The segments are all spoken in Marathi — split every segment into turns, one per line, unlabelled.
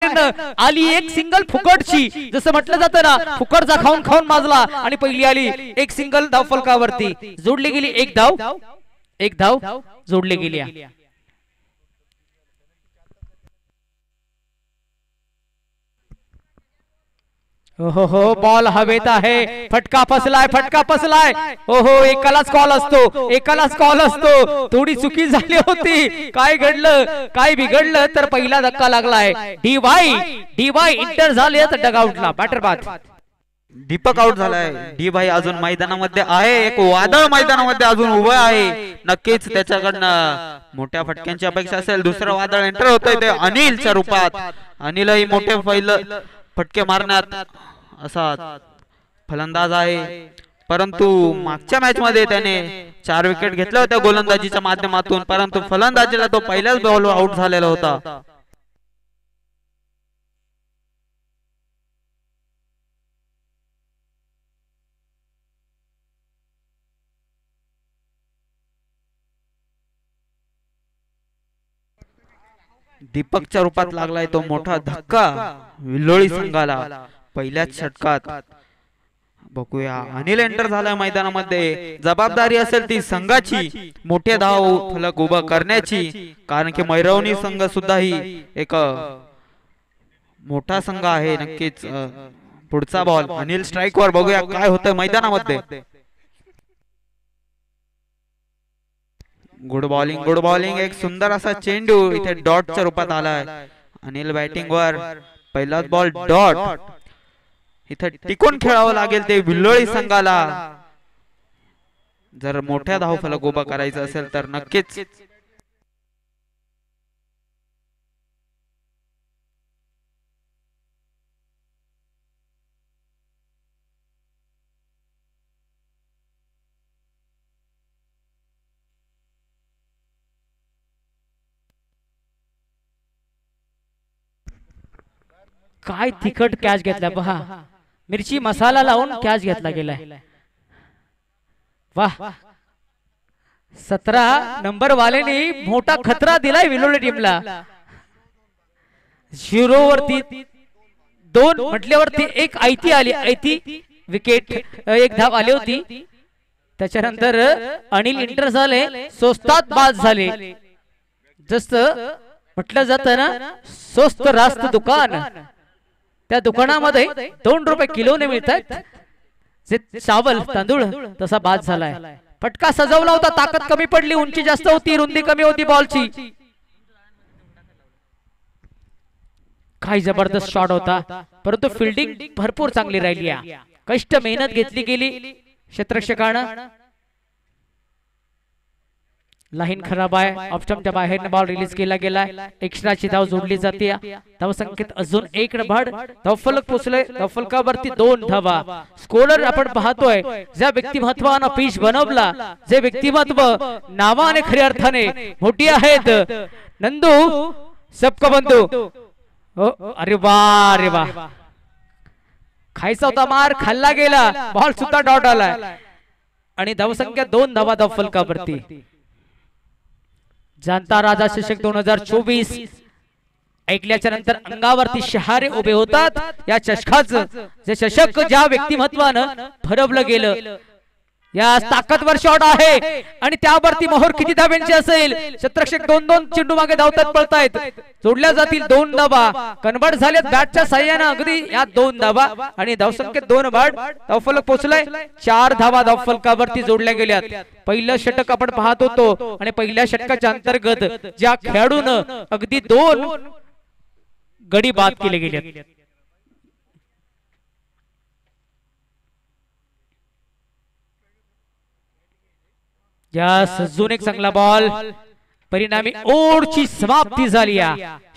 बाहेरनं आली एक सिंगल फुकटची, जसं म्हटलं जातं ना फुकटचा खाऊन खाऊन माजला, आणि पहिली आली एक सिंगल धाव फलकावरती जोडली गेली, एक धाव जोडली गेली. हो बॉल हवेत आहे, फटका फसलाय. हो एकालाच कॉल असतो. थोडी चुकी झाली होती, काय घडलं काय बिघडलं तर पहिला धक्का लागलाय. डीवाय इंटर झाले तर डगआउटला बॅटर बाद.
दीपक आउट झालाय. डी भाई अजून मैदानामध्ये आहे, एक वादळ मैदानामध्ये अजून उभं आहे. नक्कीच त्याच्याकडनं मोठ्या फटक्यांची अपेक्षा असेल. दुसरं वादळ एंटर होतंय ते अनिलच्या रूपात. अनिलही मोठे फटके मारण्यात असा फलंदाज आहे, परंतु मागच्या मॅच मध्ये त्याने 4 विकेट घेतल्या होत्या गोलंदाजीच्या माध्यमातून, परंतु फलंदाजीला तो पहिल्याच बॉलवर आउट झालेला होता. दीपकच्या रूपात लागलाय तो मोठा धक्का विल्लोळी संघाला पहिल्याच षटकात. बघूया, अनिल एंटर झालाय मैदानामध्ये. जबाबदारी असेल ती संघाची मोठे धाव फलक उभा करण्याची, कारण की मैरवणी संघ सुद्धा ही एक मोठा संघ आहे. नक्कीच पुढचा बॉल अनिल स्ट्राइकवर. बघूया काय होतंय मैदानामध्ये. गुड बॉलिंग एक सुंदर असा चेंडू इथे डॉटच्या रूपात आलाय. अनिल बॅटिंग वर, पहिलाच बॉल डॉट. इथे टिकून खेळावं लागेल ते विल्लोळी संघाला जर मोठ्या धाव फलक उभा करायचं असेल तर. नक्कीच
काय तिखट कॅच घेतला पहा, मिरची मसाला लावून कॅच घेतला गेलाय. वाह, 17 नंबर वाल्याने मोठा खतरा दिलाय विलोळी टीमला. 0 वरती 2 म्हटल्यावरती एक आयती आली, आयती विकेट, एक धाव आली होती. त्याच्यानंतर अनिल इंटर झाले, स्वस्तात बाद झाले. जसं म्हटलं जातं ना स्वस्त रास्त दुकान, त्या दुकानामध्ये 2 रुपये किलोने मिळतात जे चावल तांदूळ, तसा बाद झालाय. फटका सजवला होता, ताकद कमी पडली, उंची जास्त होती, रुंदी कमी होती बॉलची. काय जबरदस्त शॉट होता, परंतु फिल्डिंग भरपूर चांगली राहिली. कष्ट मेहनत घेतली गेली क्षेत्ररक्षकानं. लाईन खराब आहे, ऑफस्टंपच्या बाहेर बॉल रिलीज केला गेलाय. एक्स्ट्राची धाव जोडली जाते. धाव संख्येत अजून एक भड. धावफलक पोचले, धावफलकावरती 2 धावा. स्कोरर आपण पाहतोय, ज्या व्यक्तिमत्वानं पिच बनवला, जे व्यक्तिमत्व नावाने खऱ्या अर्थाने मोठी आहेत, नंदू सबका बंधू. अरे वा, खायचा होता मार, खाल्ला गेला, बॉल सुद्धा डॉट आला, आणि धावसंख्या 2 धावा धावफलकावरती. जनता राजा चषक 2024 ऐकल्याच्या नंतर अंगावरती शहारे उभे होतात. या चषकाचं जे चषक ज्या व्यक्तिमत्वानं भरवलं गेलं, या ताकदवर शॉट आहे, आणि त्यावरती मोहर किती धाब्यांची असेल. क्षेत्ररक्षक 2-2 चेंडू मागे धावतात, पळतायत. जोडल्या जातील 2 धावा, कन्वर्ट झालेत बॅटच्या साह्यानं अगदी या 2 धावा, आणि धावसंख्येत 2 बाद. धावफलक पोहोचलाय, 4 धावा धावफलकावरती जोडल्या गेल्यात. पहिलं षटक आपण पाहत होतो, आणि पहिल्या षटकाच्या अंतर्गत ज्या खेळाडूनं अगदी 2 गडी बाद केले गेले. या सजून एक चांगला बॉल, परिणामी ओव्हरची समाप्ती झाली.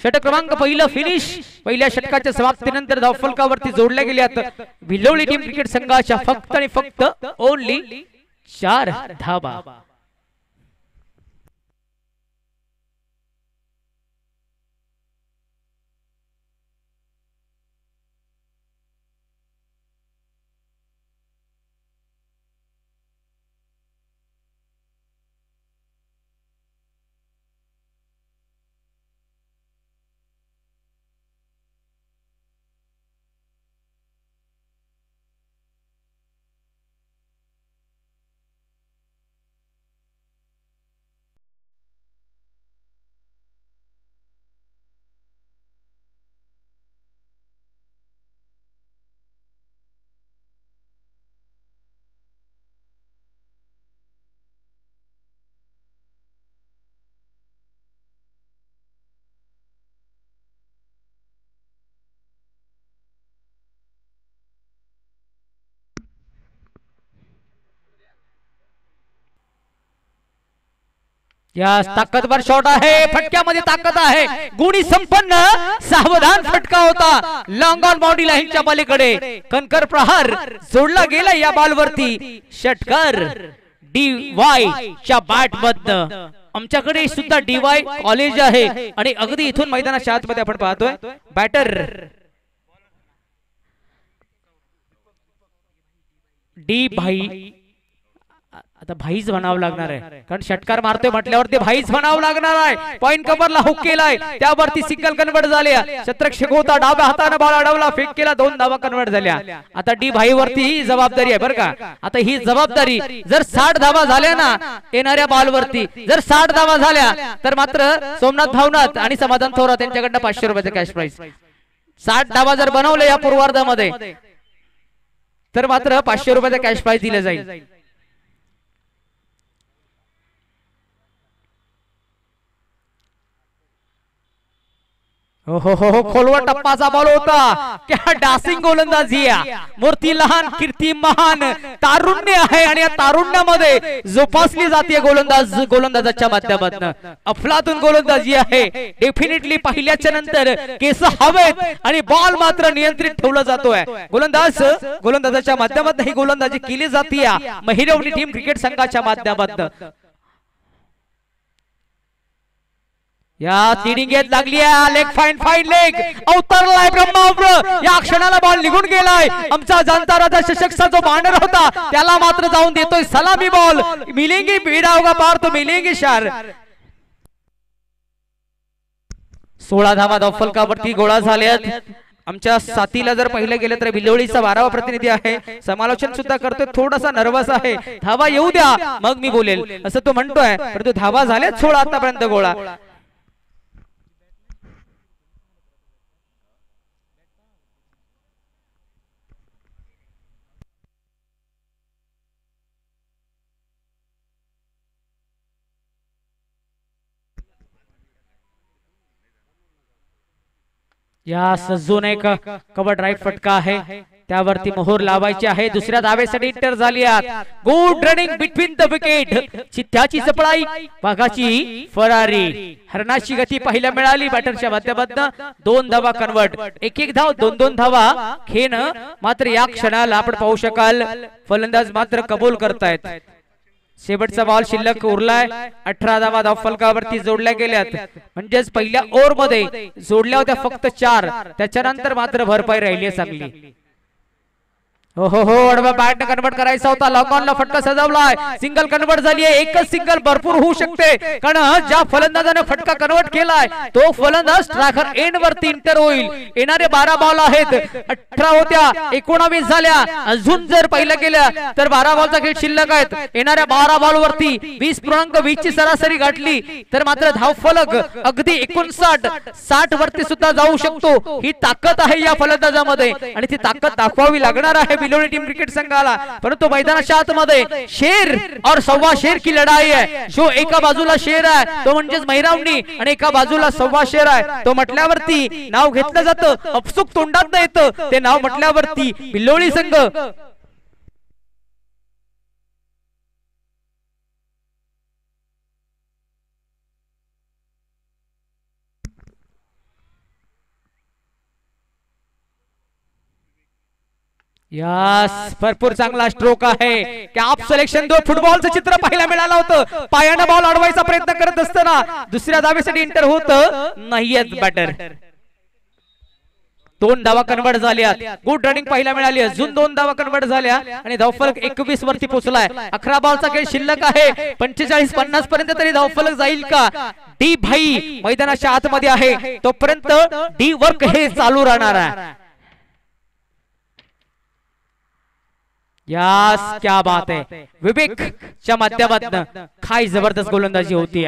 षटक क्रमांक पहिलं फिनिश. पहिल्या षटकाच्या समाप्तीनंतर धावफलकावरती जोडल्या गेल्यात विल्लोळी टीम क्रिकेट संघाच्या फक्त आणि फक्त ओनली 4 धावा. या ताकदवर शॉट आहे, फटक्यामध्ये ताकद आहे, गुणी संपन्न सावधान फटका होता लॉंग ऑन बाउंड्री लाईनच्या पलीकडे. कणकर प्रहार जोडला गेला या बॉलवरती. षटकार DY च्या बॅट मधनं. आमच्याकडे सुद्धा DY कॉलेज आहे आणि अगदी इथून मैदानाच्या आतमध्ये आपण पाहतोय बॅटर डी भाई. आता भाईच म्हणावं लागणार आहे कारण षटकार मारतोय म्हटल्यावर ते भाईच म्हणावं लागणार आहे. पॉइंट कव्हरला हुक केलाय, त्यावरती सिंगल कन्वर्ट झाले. शतरक शिकवता डाव्या हाताने बॉल अडवला, फेक केला, 2 धावा कन्वर्ट झाल्या. आता डी भाई वरती ही जबाबदारी आहे बरं का. आता ही जबाबदारी जर 60 धावा झाल्या ना येणाऱ्या बॉल वरती, जर 60 धावा झाल्या तर मात्र सोमनाथ भावनाथ आणि समाधान थोरात यांच्याकडनं 500 रुपयाचं कॅश प्राइज. 60 धावा जर बनवले या पूर्वार्धामध्ये तर मात्र 500 रुपयाचं कॅश प्राइज दिलं जाईल. हो हो हो, खोलवर टप्पाचा बॉल होता. क्या डासिंग गोलंदाजी आहे. मूर्ती लहान कीर्ती महान, तारुण्य आहे आणि या तारुण्यामध्ये जोपासली जाते गोलंदाजाच्या माध्यमातून. अफलातून गोलंदाजी आहे. डेफिनेटली पहिल्याच्या नंतर केस हवेत आणि बॉल मात्र नियंत्रित ठेवला जातोय. गोलंदाजाच्या माध्यमातून ही गोलंदाजी केली जाते महिरवणी टीम क्रिकेट संघाच्या माध्यमातून. या तिडिंगेत लागली आहे लेग, फाईन लेग, अवतरलाय ब्रह्मास्त्र. या क्षणाला बॉल निघून गेलाय. आमचा जाणता राजा चषकचा जो बॅनर होता त्याला मात्र जाऊन देतोय सलामी बॉल. मिलेंगे बेड़ा होगा पार तो मिलेंगे शार. 16 धावा धावफलकावरती गोळा झाल्यात. आमच्या साथीला जर पाहिलं गेलं तर बिलोळीचा 12वा प्रतिनिधी आहे. समालोचन सुद्धा करतोय, थोडासा नर्वस आहे. धावा येऊ द्या मग मी बोलेल असं तो म्हणतोय, परंतु धावा झाल्यात 16 आतापर्यंत गोळा. या सज्जून एक कव्हर ड्राईव्ह फटका आहे, त्यावरती मोहर लावायची आहे. दुसऱ्या धावेसाठी इंटर झाली. Good running between the wicket. चित्त्याची चपळाई, वाघाची फरारी. हरणाची गती पाहायला मिळाली बॅटरच्या माध्यमातून. 2 धावा कन्वर्ट, 1-1 धाव, 2-2 धावा खेन. मात्र या क्षणाला आपण पाहू शकाल फलंदाज मात्र कबूल करतायत. शेवटचा बॉल शिल्लक उरलाय. 18 धावा धावफलकावरती जोडल्या गेल्यात. म्हणजेच पहिल्या ओव्हर मध्ये जोडल्या होत्या फक्त 4, त्याच्यानंतर मात्र भरपाई राहिली आहे चांगली. हो हो हो, अडवा बॅट कन्वर्ट करायचा होता. लॉंग ऑनला फटका सजवलाय, सिंगल कन्वर्ट झाली आहे. एकच सिंगल भरपूर होऊ शकते कारण ज्या फलंदाजाने फटका कन्वर्ट केलाय तो फलंदाज स्ट्रायकर एंड वरती इंटर होईल. येणारे 12 बॉल आहेत. 18 होत्या, 19 झाल्या. अजून जर पाहिलं गेलं तर 12 बॉलचा खेळ शिल्लक आहेत. येणाऱ्या 12 बॉल वरती 20.20 ची सरासरी गाठली तर मात्र धावफलक अगदी 59-60 वरती सुद्धा जाऊ शकतो. ही ताकद आहे या फलंदाजामध्ये आणि ती ताकद दाखवावी लागणार आहे बिलोली टीम क्रिकेट संघाला. परंतु मैदानाच्या आतमध्ये शेर और सव्वा शेर की लढाई आहे. जो एका बाजूला शेर आहे तो म्हणजेच महिरावणी आणि एका बाजूला सव्वा शेर आहे. तो म्हटल्यावरती नाव घेतलं जातं, अपसुक तोंडात येतं ते नाव म्हटल्यावरती बिलोली संघ. यस, भरपूर चांगला स्ट्रोक आहे. कॅप सिलेक्शन 2 फुटबॉलचं चित्र पाहायला मिळालं होतं. पायाने बॉल अडवायचा प्रयत्न करत असताना दुसऱ्या धावेसाठी इंटर होत नाहीयेत बॅटर. 2 धावा कन्वर्ट झाल्या. गुड रनिंग पाहायला मिळाली. अजून 2 धावा कन्वर्ट झाल्या आणि धावफलक 21 वरती पोहोचलाय. 11 बॉलचा खेळ शिल्लक आहे. 45-50 पर्यंत तरी धावफलक जाईल का? डी भाई मैदानाच्या आतमध्ये आहे तोपर्यंत डी वर्क हे चालू राहणार आहे. यास क्या बात है. विवेकच्या माध्यमातून काय जबरदस्त गोलंदाजी होती.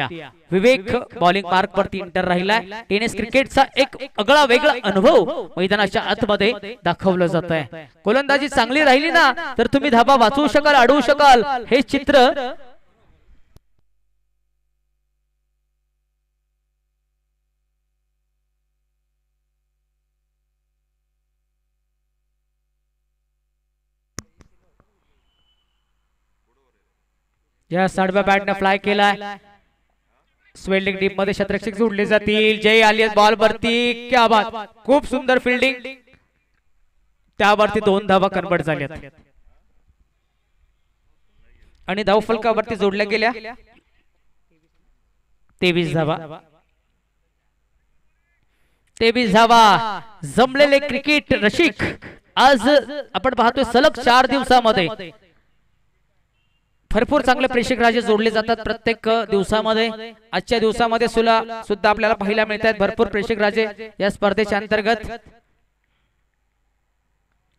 विवेक बॉलिंग मार्क वरती इंटर राहिलाय. टेनिस क्रिकेटचा एक आगळा वेगळा अनुभव मैदानाच्या आतमध्ये दाखवलं जात आहे. गोलंदाजी चांगली राहिली ना तर तुम्ही धाबा वाचवू शकाल, अडवू शकाल. हे चित्र या 7व्या बॅटने फ्लाय केलाय. स्वेल्डिंग डीप मध्ये शतरक्षक जोडले जातील. जय आली बॉल वरती, क्या बात, खूप सुंदर फिल्डिंग. त्यावरती 2 धावा कन्वर्ट झाल्यात आणि धाव फलकावरती जोडल्या गेल्या 23 धावा. 23 धावा. जमलेले क्रिकेट रसिक आज आपण पाहतोय सलग 4 दिवसामध्ये भरपूर चांगले प्रेक्षक राजे जोडले जातात. प्रत्येक दिवसामध्ये आजच्या दिवसामध्ये सुद्धा आपल्याला पाहायला मिळतात भरपूर प्रेक्षक राजे या स्पर्धेच्या अंतर्गत.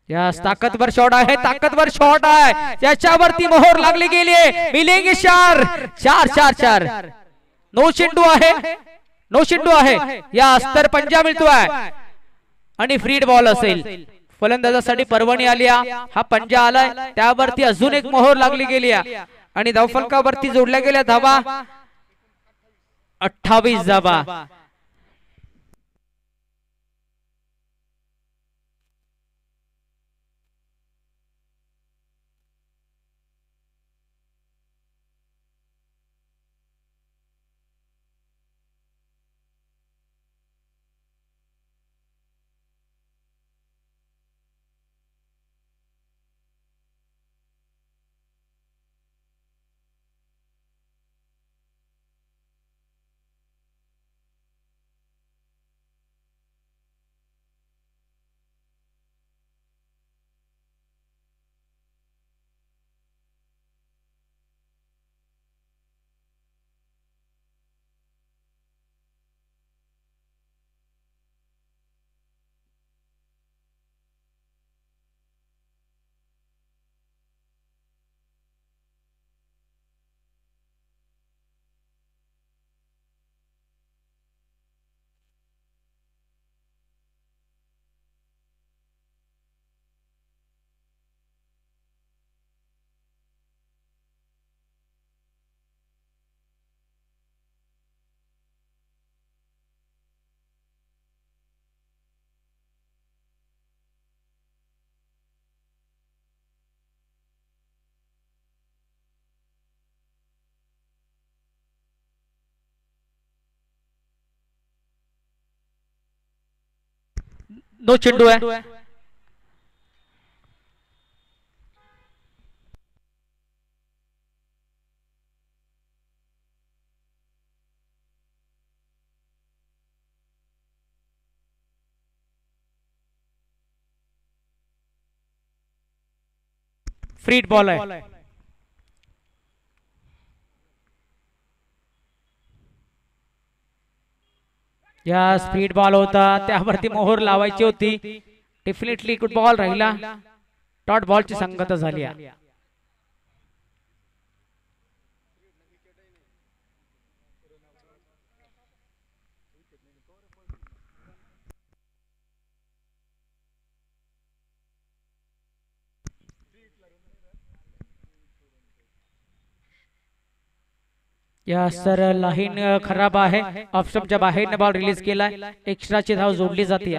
या ताकदवर शॉट आहे, ताकदवर शॉट आहे, त्याच्यावरती मोहर लागली गेली आहे. मिलेंगे 4 4 4 4. नो चेंडू आहे, नो चेंडू आहे. या अस्तर पंजा मिळतोय आणि फ्रीड बॉल असेल. फलंदाजासाठी परवानी आली, हा पंजा आलाय, त्यावरती अजून एक मोहर लागली गेली आणि धावफलकावरती जोडल्या गेल्या धावा 28 धावा. नो चेंडू आहे. फ्रीड बॉल आहे. या स्पीड बॉल होता, त्यावरती मोहर लावायची होती. डेफिनेटली गुड बॉल राहिला. डॉट बॉलची संगत झाली. या सर लाईन खराब आहे. ऑप्शनच्या बाहेर बॉल रिलीज केलाय. एक्स्ट्राची धाव जोडली जाते.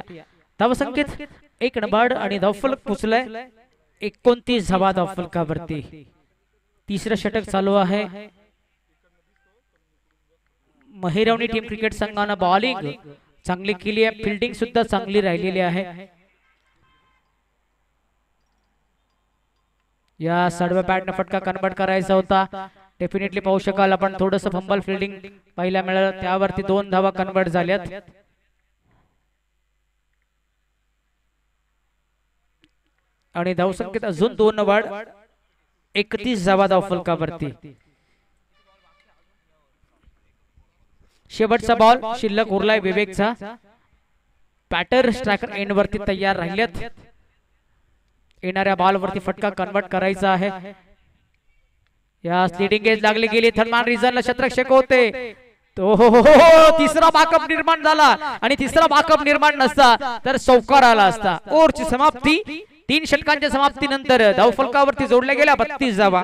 धाव संकेत 1 नंबर आणि धावफलक पुचलाय 29 धावा धावफलकावरती. तिसरं षटक चालू आहे. महिरवणी टीम क्रिकेट संघानं बॉलिंग चांगली केली आहे, फिल्डिंग सुद्धा चांगली राहिलेली आहे. या सडव्या बॅटने फटका कन्वर्ट करायचा होता. डेफिनेटली पाहू शकाल आपण थोडंसं फंबल फिल्डिंग पाहायला मिळालं, त्यावरती 2 धावा कन्वर्ट झाल्यात. आणि धावसंख्येत अजून 2 वाढ 31 धावा धावफलकावरती. शेवटचा बॉल शिल्लक उरलाय विवेकचा. बॅटर स्ट्रायकर एंड वरती तयार राहिलेत. येणाऱ्या बॉल वरती फटका कन्वर्ट करायचा आहे. या स्लीडिंग एज लागली गेली. थर्डमॅन रिझनला शतरक्षक होते. तो तिसरा बाकअप निर्माण झाला आणि तिसरा बाकअप निर्माण नसता तर चौकार आला असता. ओव्हरची समाप्ती 3 षटकांच्या समाप्तीनंतर धावफलकावरती जोडल्या गेल्या 32 धावा.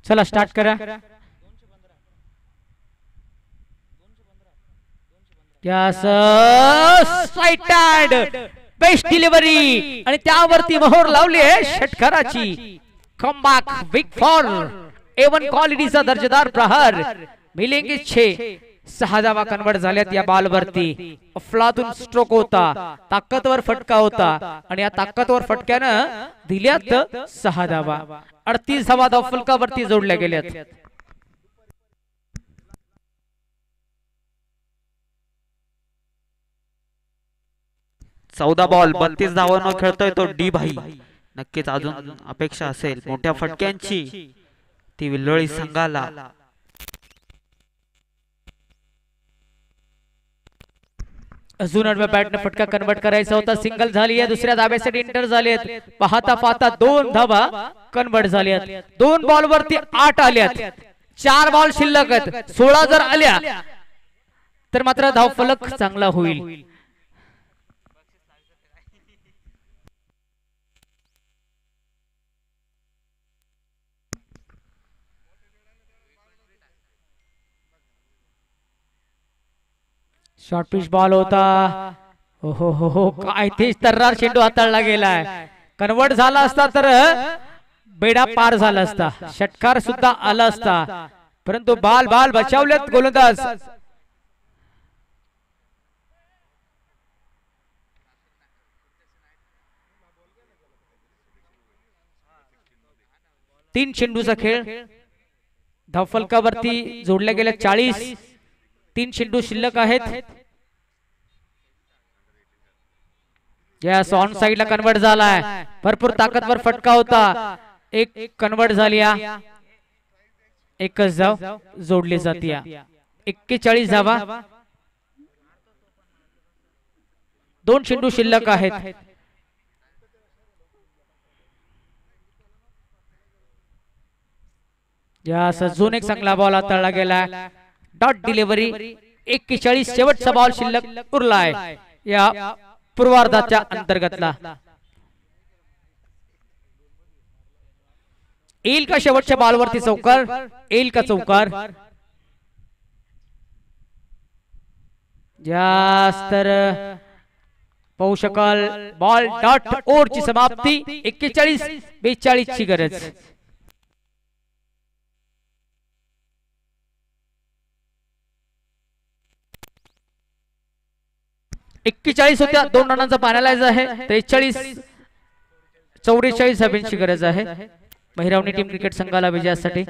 चला स्टार्ट करा. साइटेड बेस्ट डिलिव्हरी आणि त्यावरती मोहर लावली आहे षटकाराची. कमबॅक बिग फॉर A1 क्वालिटीचा दर्जेदार प्रहार मिलेंगे 6 धावा कन्वर्ट झाल्यात या बॉलवरती. अफलातून स्ट्रोक होता, ताकदवर फटका होता आणि या ताकदवर फटक्यानं दिल्यात 6 धावा. 38 धावा धावफलकावरती जोडल्या गेल्यात.
चौदा बॉल 32 धावांवर खेळतोय तो डी भाई. नक्कीच अजून अपेक्षा असेल मोठ्या फटक्यांची ती विल्लोळी संघाला.
अजून आडव्या बॅटने फटका कन्वर्ट करायचा होता. सिंगल झाली आहे. दुसऱ्या धाब्यासाठी एंटर झालेत. पाहता पाहता 2 धावा कन्वर्ट झाल्यात. 2 बॉल वरती 8 आल्यात. 4 बॉल शिल्लक आहेत. 16 जर आल्या तर मात्र धावफलक चांगला होईल. शॉर्ट पिच बॉल होता. हो काय तेच तर्रार चेंडू हाताळला गेलाय. कन्वर्ट झाला असता तर बेडा पार झाला असता, षटकार सुद्धा आला असता, परंतु बाल बचावलेत गोलंदाज. तीन चेंडूचा खेळ. धावफलकावरती जोडल्या गेल्या 40. 3 चेंडू शिल्लक आहेत. यस, ऑन साइडला कन्वर्ट झालाय. भरपूर ताकदवर फटका होता. एक कन्वर्ट झाली. एकच धाव जोडली जाते. 41 धावा. 2 चेंडू शिल्लक आहेत. यस, अजून एक चांगला बॉल हाताळला गेला. Dot delivery. 41 शेवटचा बॉल शिल्लक उरलाय या पूर्वार्धाच्या अंतर्गतला. येईल का शेवटच्या बॉलवरती चौकार? येईल का चौकार? जास्त पाहू शकाल बॉल डॉट ओव्हरची समाप्ती. 41-42 ची गरज. 41 होत्या. 2 रनांचा फायनलाइज आहे. 43-44 धाब्यांची गरज आहे महिरावणी टीम क्रिकेट संघाला विजयासाठी.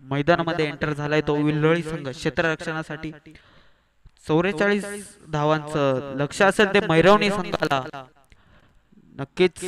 मैदानामध्ये एंटर झालाय तो विल्लोळी संघ क्षेत्ररक्षणासाठी. 44 धावांचं लक्ष असेल ते मैरवणी संघाला. नक्कीच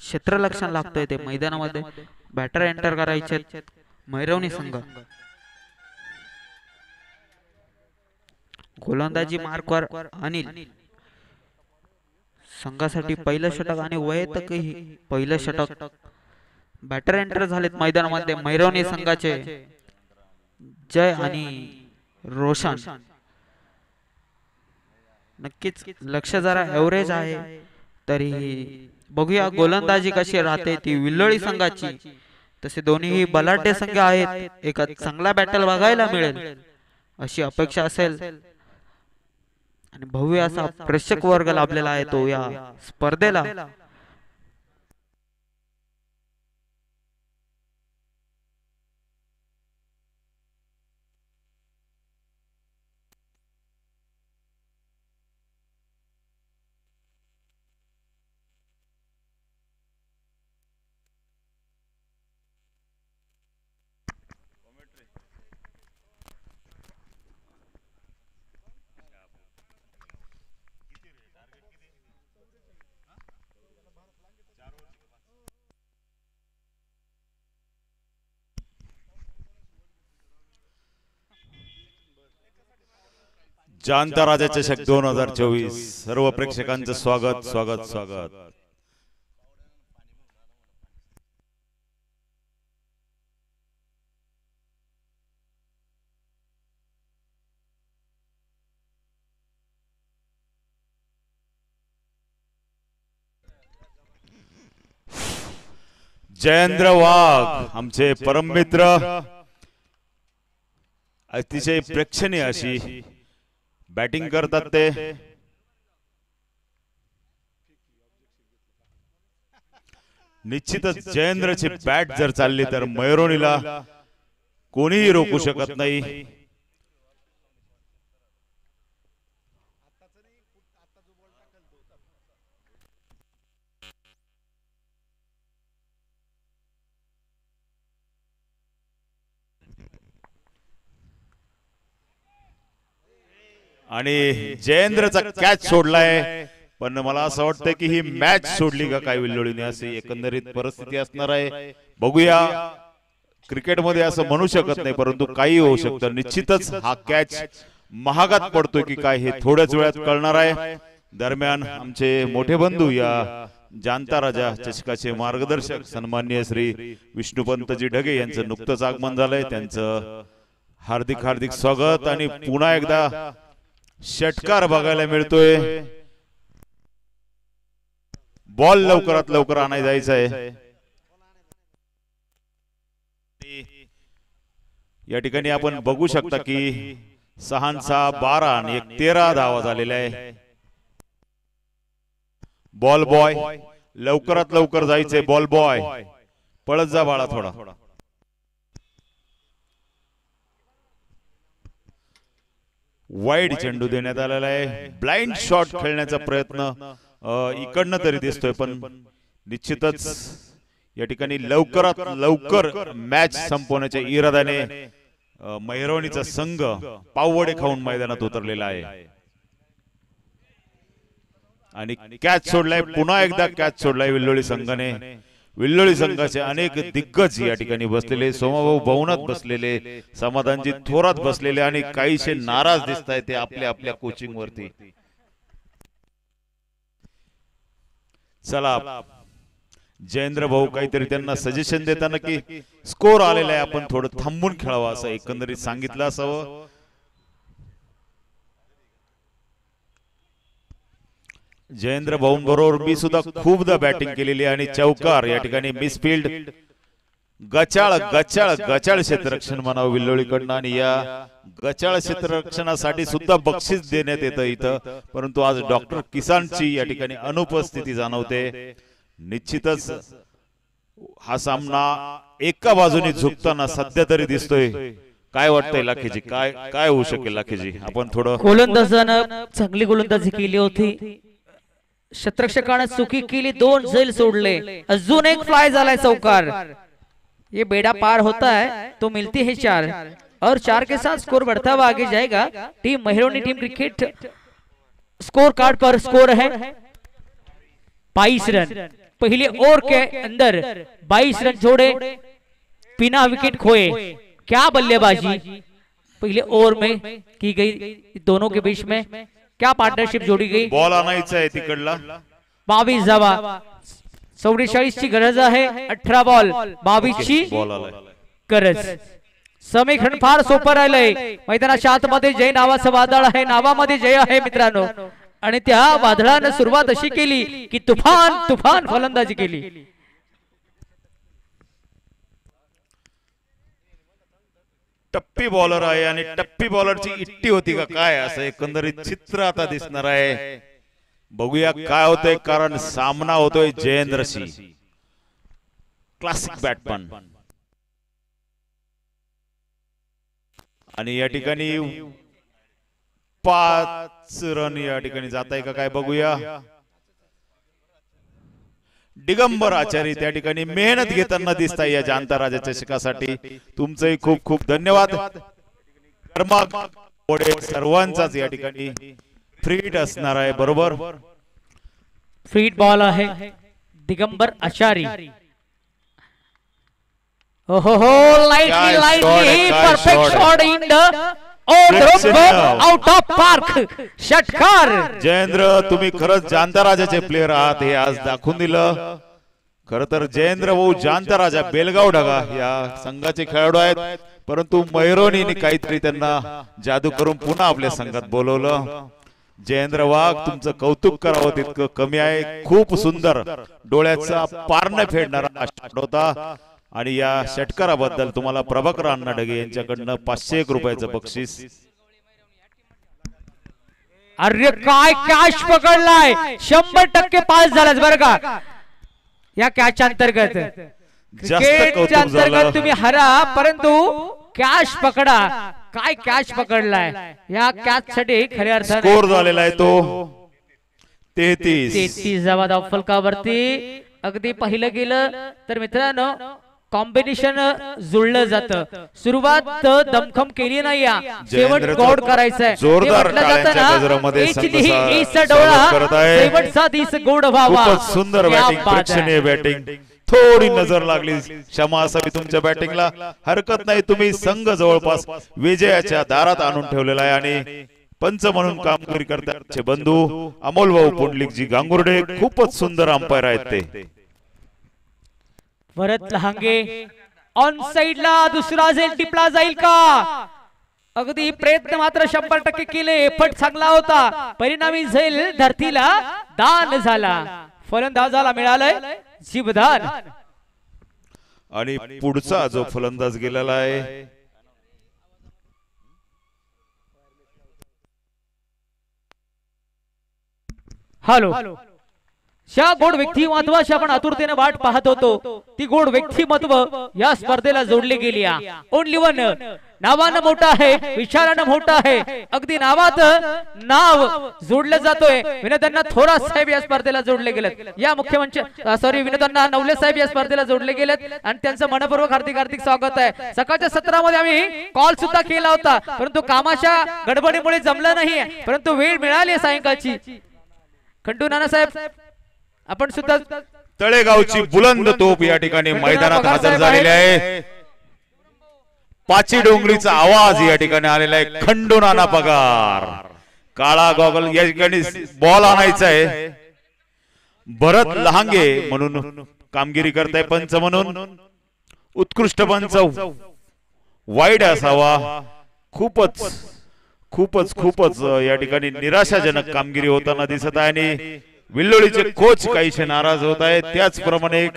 क्षेत्ररक्षण लागतंय ते मैदानामध्ये बॅटर एंटर करायचे मैरवणी संघ गोलंदाजी मार्कवर अनिल संघासाठी पहिलं षटक आणि वैयक्तिकही पहिलं षटक बॅटर एंटर झालेत मैदानामध्ये मैरवणी संघाचे जय आणि रोशन नक्कीच लक्ष जरा एव्हरेज आहे तरीही बघूया गोलंदाजी कशी राहते ती विल्लोळी संघाची तसे दोन्ही बलाढ्य संघ आहेत एक चांगला बॅटल बघायला मिळेल अशी अपेक्षा असेल आणि भव्य असा प्रेक्षक वर्ग लाभलेला आहे तो या स्पर्धेला
जाणता राजा चषक 2024 सर्व प्रेक्षकांचं स्वागत स्वागत स्वागत जयेंद्र वाघ आमचे परम मित्र अतिशय प्रेक्षणीय अशी बॅटिंग करतात ते निश्चितच जयेंद्रची बॅट जर चालली तर मैरोनीला कोणीही रोखू शकत नाही आणि जयेंद्रचा कॅच सोडलाय पण मला असं वाटतं की ही मॅच सोडली का काय विल्लोळीने अशी एकंदरीत परिस्थिती असणार आहे बघूया क्रिकेटमध्ये असं म्हणू शकत नाही परंतु काही होऊ शकतं निश्चितच हा कॅच महागात पडतोय की काय हे थोड्याच वेळात कळणार आहे दरम्यान आमचे मोठे बंधू या जाणता राजा चषकाचे मार्गदर्शक सन्माननीय श्री विष्णुपंतजी ढगे यांचं नुकतंच आगमन झालंय त्यांचं हार्दिक हार्दिक स्वागत आणि पुन्हा एकदा षटकार बघायला मिळतोय बॉल लवकरात लवकर आणाय जायचं आहे या ठिकाणी आपण बघू शकता की 6-12 आणि 13 धावा झालेल्या आहे बॉल बॉय लवकरात लवकर जायचंय बॉल बॉय पळत जा बाळा थोडा वाईड चेंडू देण्यात आलेला आहे ब्लाइंड शॉट खेळण्याचा प्रयत्न इकडनं तरी दिसतोय पण निश्चितच या ठिकाणी लवकरात लवकर मॅच संपवण्याच्या इराद्याने मैरवणीचा संघ पाववडे खाऊन मैदानात उतरलेला आहे आणि कॅच सोडलाय पुन्हा एकदा कॅच सोडलाय विल्लोळी संघाने विल्लोळी संघाचे अनेक दिग्गज या ठिकाणी बसलेले सोमाभाऊ भवनात बसलेले समाधानजी थोरात बसलेले आणि काहीशे नाराज दिसत आहेत ते आपल्या आपल्या कोचिंग वरती चला जयेंद्र भाऊ काहीतरी त्यांना सजेशन देताना की स्कोर आलेला आहे आपण थोडं थांबून खेळावं असं एकंदरीत सांगितलं असावं जयेंद्र भाऊंबरोबर मी सुद्धा खूपदा बॅटिंग केलेली आणि चौकार या ठिकाणी मिसफिल्ड गचाळ गचाळ गचाळ क्षेत्ररक्षण म्हणावं विल्लोळीकडनं आणि या गचाळ क्षेत्ररक्षणासाठी सुद्धा बक्षीस देण्यात येतं इथं परंतु आज डॉक्टर किसानची या ठिकाणी अनुपस्थिती जाणवते निश्चितच हा सामना एका बाजूने झुकताना सध्या तरी दिसतोय काय वाटतंय लाखेजी काय काय होऊ शकेल लाखेजी आपण थोडं
गोलंदाजानं चांगली गोलंदाजी केली होती क्षेत्ररक्षकाने चुकी केली 2 झेल सोडले अजून एक फ्लाय झालाय चौकार ये बेड़ा पार होता है तो मिलती है 4 और 4 के साथ स्कोर बढ़ता हुआ आगे जाएगा टीम मैरोनी टीम क्रिकेट स्कोर कार्ड पर स्कोर है 22 रन पहले ओवर के अंदर 22 रन छोड़े, बिना विकेट खोए। क्या बल्लेबाजी पहले ओवर में की गई दोनों के बीच में, क्या पार्टनरशिप जोड़ी गई।
बॉल आणायचा आहे तिकडला।
22 धावा, 44 ची गरज आहे, 18 बॉल 22 ची
बॉल आलाय
गरज। समीकरण फार सोपं राहिलंय। मैदानाच्या आतमध्ये जय नावाचं वादळ आहे, नावामध्ये जय आहे मित्रांनो, आणि त्या वादळानं सुरुवात अशी केली की तुफान तुफान फलंदाजी केली।
टप्पी बॉलर आहे आणि टप्पी बॉलरची इट्टी होती का काय, असं एकंदरीत चित्र आता दिसणार आहे। बघूया काय होतंय, कारण सामना होतोय जयेंद्रशी, क्लासिक बॅटमन, आणि या ठिकाणी 5 रन या ठिकाणी जात आहे का काय बघूया। दिगंबर आचारी त्या ठिकाणी मेहनत घेताना दिसताय या जाणता राजा चषकासाठी। तुमचंही खूप खूप धन्यवाद। सर्वांचाच या ठिकाणी फ्रीट असणार आहे, बरोबर
फ्रीट बॉल आहे दिगंबर आचारी। हो lightly perfect shot in the out of park, षटकार।
जयेंद्र, तुम्ही खरंच जाणता राजाचे प्लेयर आहात हे आज दाखवून दिलं। खर तर जयेंद्र भाऊ जाणता राजा बेलगाव ढगा या संघाचे खेळाडू आहेत, परंतु मैरोनीने काहीतरी त्यांना जादू करून पुन्हा आपल्या संघात बोलवलं। जयेंद्र वाघ, तुमचं कौतुक करावं तितकं कमी आहे। खूप सुंदर डोळ्याचा पारणं फेडणारा शॉट होता, आणि या षटकाराबद्दल तुम्हाला प्रभाकर अण्णा ढगे यांच्याकडनं 501 रुपयाचं बक्षीस।
अरे काय कॅच पकडलाय, 100% पास झालाच बरं का या कॅच अंतर्गत। क्रिकेटच्या अंतर्गत तुम्ही हरा, परंतु कॅच पकडा। काय कॅच पकडलाय, या कॅच साठी खऱ्या अर्थाने
स्कोर झालेला आहे तो 33
धावा धाव फलकावरती। अगदी पाहिलं गेलं तर मित्रांनो कॉम्बिनेशन जुळलं जातं, सुरुवात दमखम केली नाही, शेवट गौड करायचंय।
जोरदार टाळ्यांच्या गजरामध्ये
शेवटचा दिस गोड व्हावा।
खूपच सुंदर बॅटिंग, प्रेक्षणीय बॅटिंग। थोडी नजर लागली, क्षमा असावी तुमच्या बॅटिंगला, हरकत नाही। तुम्ही संघ जवळपास विजयाच्या दारात आणून ठेवलेला आहे, आणि पंच म्हणून कामगिरी करतात बंधू अमोल भाऊ पुंडलिकजी गांगुर्डे, खूपच सुंदर अंपायर आहेत ते।
भरत लहांगे ऑन साइडला, दुसरा झेल टिपला जाईल का, अगदी प्रयत्न मात्र 100% केले, एफर्ट चांगला होता, परिणामी झेल धरतीला दान झाला, फलंदाजाला मिळालंय जीवदान।
आणि पुढचा जो फलंदाज गेलेला आहे
हॅलो, ज्या गोड व्यक्तिमत्वाची आपण आतुरतेने वाट पाहत होतो, ती गोड व्यक्तिमत्व या स्पर्धेला जोडली गेली। ओनली वन, नावानं मोठा आहे, विचारानं मोठा आहे, अगदी नावात नाव जोडलं जातोय। विनोदांना थोरात साहेब या स्पर्धेला जोडले गेलेत, या मुख्यमंत्री विनोदांना नवले साहेब या स्पर्धेला जोडले गेलेत, आणि त्यांचं मनपूर्वक हार्दिक हार्दिक स्वागत आहे। सकाळच्या सत्रामध्ये आम्ही कॉल सुद्धा केला होता, परंतु कामाच्या गडबडीमुळे जमलं नाही, परंतु वेळ मिळाली सायंकाळची। खंडू नाना साहेब आपण सुद्धा,
तळेगावची बुलंद तोप या ठिकाणी मैदानात हजर झालेली आहे। पाची डोंगरीचा आवाज या ठिकाणी आलेला आहे। खंडू नाना पगार, काळा गॉगल, या ठिकाणी बॉल आणायचा आहे। भरत लहांगे म्हणून कामगिरी करताय पंच म्हणून, उत्कृष्ट पंच, वाईड असावा। खूपच खूपच खूपच या ठिकाणी निराशाजनक कामगिरी होताना दिसत आहे, आणि विल्लोळीचे कोच काहीशे नाराज होत आहेत। त्याचप्रमाणे एक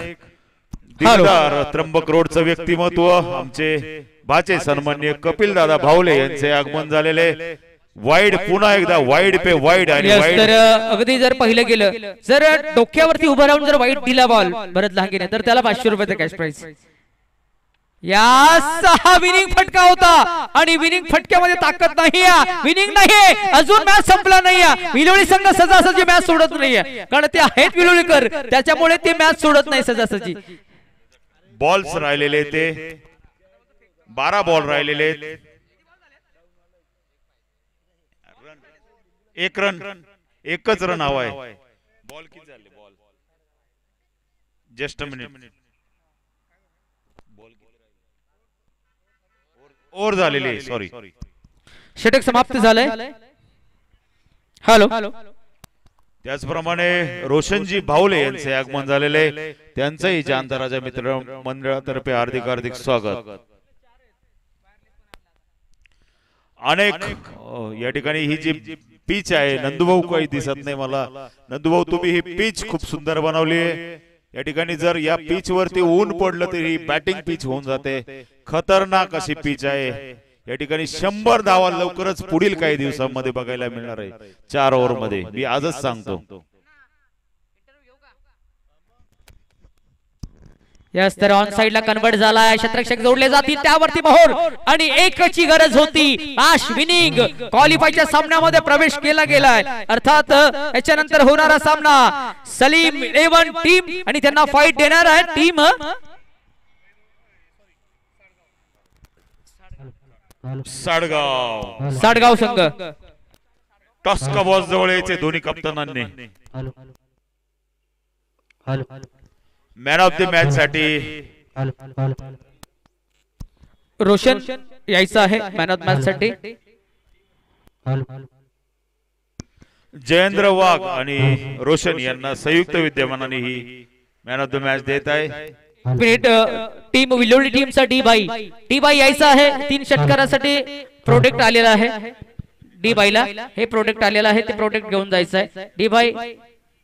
दिलदार त्र्यंबक रोडचं व्यक्तिमत्व, आमचे भाचे सन्माननीय कपिल दादा भावले यांचे आगमन झालेले। वाईड, पुन्हा एकदा वाईड पे वाईड, आणि
तर अगदी जर पाहिलं गेलं, जर डोक्यावरती उभं राहून जर वाईड दिला बॉल भरत लहांगेने, तर त्याला 500 रुपयाचा कॅश प्राइज। या 6 विनिंग फटका होता, आणि विनिंग फटक्यामध्ये ताकद नाही, विनिंग नाही, अजून मॅच संपला नाही। विलोळी संघ सजासजी मॅच सोडत नाहीये, कारण ते आहेत विलोळीकर, त्याच्यामुळे ते मॅच सोडत नाही सजासजी।
बॉल्स राहिलेले ते 12 बॉल राहिलेले, 1 रन, एकच रन हवाय। बॉल किती झाले, बॉल जस्ट मिनिट ओव्हर झालेली आहे, सॉरी.
षटक समाप्त झालंय. हॅलो.
त्याचप्रमाणे रोशनजी भावले यांचे आगमन झालेले, त्यांचंही जानदाराच्या मित्र मंडळातर्फे हार्दिक हार्दिक स्वागत. अनेक या ठिकाणी ही जी पिच आहे, नंदूभाऊ काही दिसत नाही मला. नंदूभाऊ, तुम्ही ही पिच खूप सुंदर बनवली आहे. या ठिकाणी जर या पिच वरती ऊन पडलं तरी बॅटिंग पिच होऊन जाते. खतरनाक अशी पिच आहे. या ठिकाणी 100 धावा लवकरच पुढील काही दिवसांमध्ये बघायला मिळणार आहे 4 ओव्हर मध्ये, मी आजच सांगतो.
यस, तर ऑन साइड ला कन्वर्ट झालाय. क्षेत्ररक्षक जोडले जातील, त्यावरती मोहोर आणि एकची गरज होती. मॅच विनिंग क्वालिफायच्या सामन्यामध्ये प्रवेश केला गेलाय. अर्थात याच्यानंतर होणारा सामना सलीम 11 टीम आणि त्यांना फाईट देणार आहे टीम साडगाव संघ.
टॉस का बॉस जवळ यायचे दोन्ही कप्तानांनी. मॅन ऑफ द मॅच साठी
रोशन यायचं आहे मॅन ऑफ मॅच साठी.
जयेंद्र वाघ आणि रोशन यांना संयुक्त विद्यमानाने he man of the match देत आहे.
टीम विलोडी टीम साठी डी बाई यायचं आहे. 3 षटकारासाठी प्रोडक्ट आलेला आहे डी बाईला. हे प्रोडक्ट आलेलं आहे, ते प्रोडक्ट घेऊन जायचं आहे. डी बाई